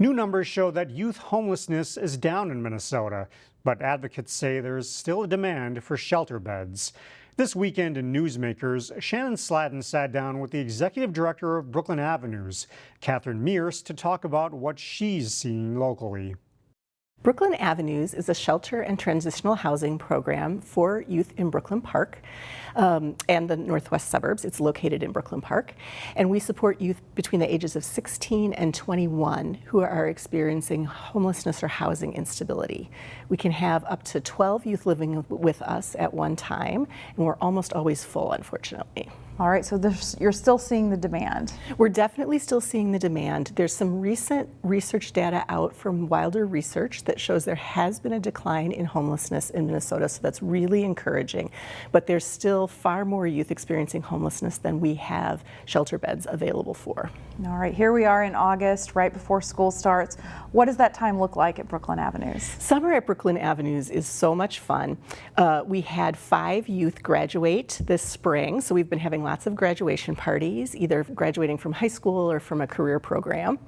New numbers show that youth homelessness is down in Minnesota, but advocates say there is still a demand for shelter beds. This weekend in Newsmakers, Shannon Slatton sat down with the executive director of Brooklyn Avenues, Katherine Meerse, to talk about what she's seeing locally. Brooklyn Avenues is a shelter and transitional housing program for youth in Brooklyn Park and the northwest suburbs. It's located in Brooklyn Park. And we support youth between the ages of 16 and 21 who are experiencing homelessness or housing instability. We can have up to 12 youth living with us at one time, and we're almost always full, unfortunately. All right, so you're still seeing the demand. We're definitely still seeing the demand. There's some recent research data out from Wilder Research that shows there has been a decline in homelessness in Minnesota, so that's really encouraging. But there's still far more youth experiencing homelessness than we have shelter beds available for. All right, here we are in August, right before school starts. What does that time look like at Brooklyn Avenues? Summer at Brooklyn Avenues is so much fun. We had 5 youth graduate this spring, so we've been having lots of graduation parties, either graduating from high school or from a career program.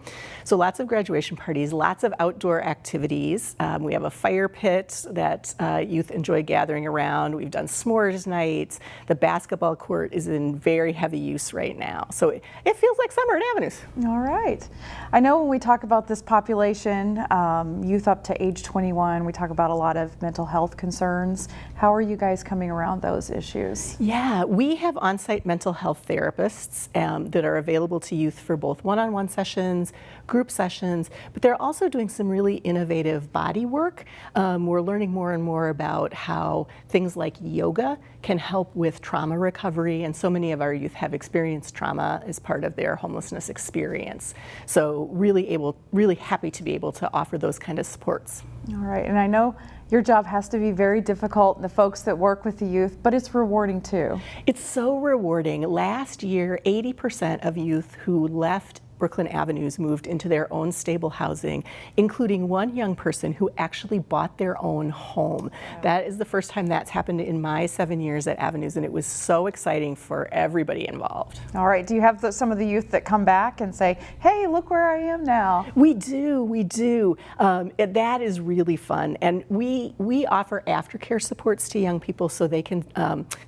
So lots of graduation parties, lots of outdoor activities. We have a fire pit that youth enjoy gathering around. We've done s'mores nights. The basketball court is in very heavy use right now. So it feels like summer at Avenues. All right. I know when we talk about this population, youth up to age 21, we talk about a lot of mental health concerns. How are you guys coming around those issues? Yeah, we have on-site mental health therapists that are available to youth for both one-on-one sessions, group sessions, but they're also doing some really innovative body work. We're learning more and more about how things like yoga can help with trauma recovery, and so many of our youth have experienced trauma as part of their homelessness experience. So really happy to be able to offer those kind of supports. All right, and I know your job has to be very difficult, the folks that work with the youth, but it's rewarding too. It's so rewarding. Last year, 80% of youth who left Brooklyn Avenues moved into their own stable housing, including one young person who actually bought their own home. Wow. That is the first time that's happened in my 7 years at Avenues, and it was so exciting for everybody involved. All right, do you have some of the youth that come back and say, hey, look where I am now? We do. That is really fun, and we offer aftercare supports to young people so they can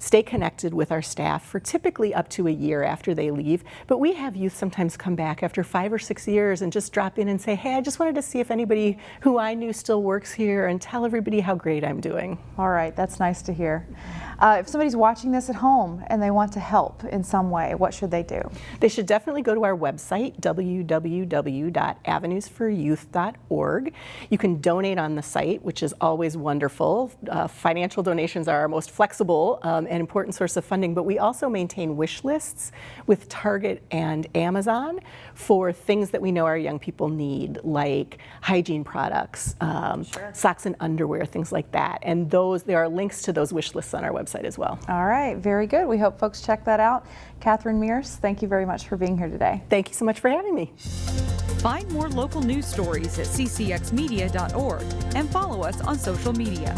stay connected with our staff for typically up to a year after they leave, but we have youth sometimes come back after 5 or 6 years and just drop in and say, hey, I just wanted to see if anybody who I knew still works here, and tell everybody how great I'm doing. All right, that's nice to hear. If somebody's watching this at home and they want to help in some way, what should they do? They should definitely go to our website, www.avenuesforyouth.org. You can donate on the site, which is always wonderful. Financial donations are our most flexible and important source of funding, but we also maintain wish lists with Target and Amazon for things that we know our young people need, like hygiene products, socks and underwear, things like that. And there are links to those wish lists on our website as well. All right, very good. We hope folks check that out. Katherine Meerse, thank you very much for being here today. Thank you so much for having me. Find more local news stories at ccxmedia.org and follow us on social media.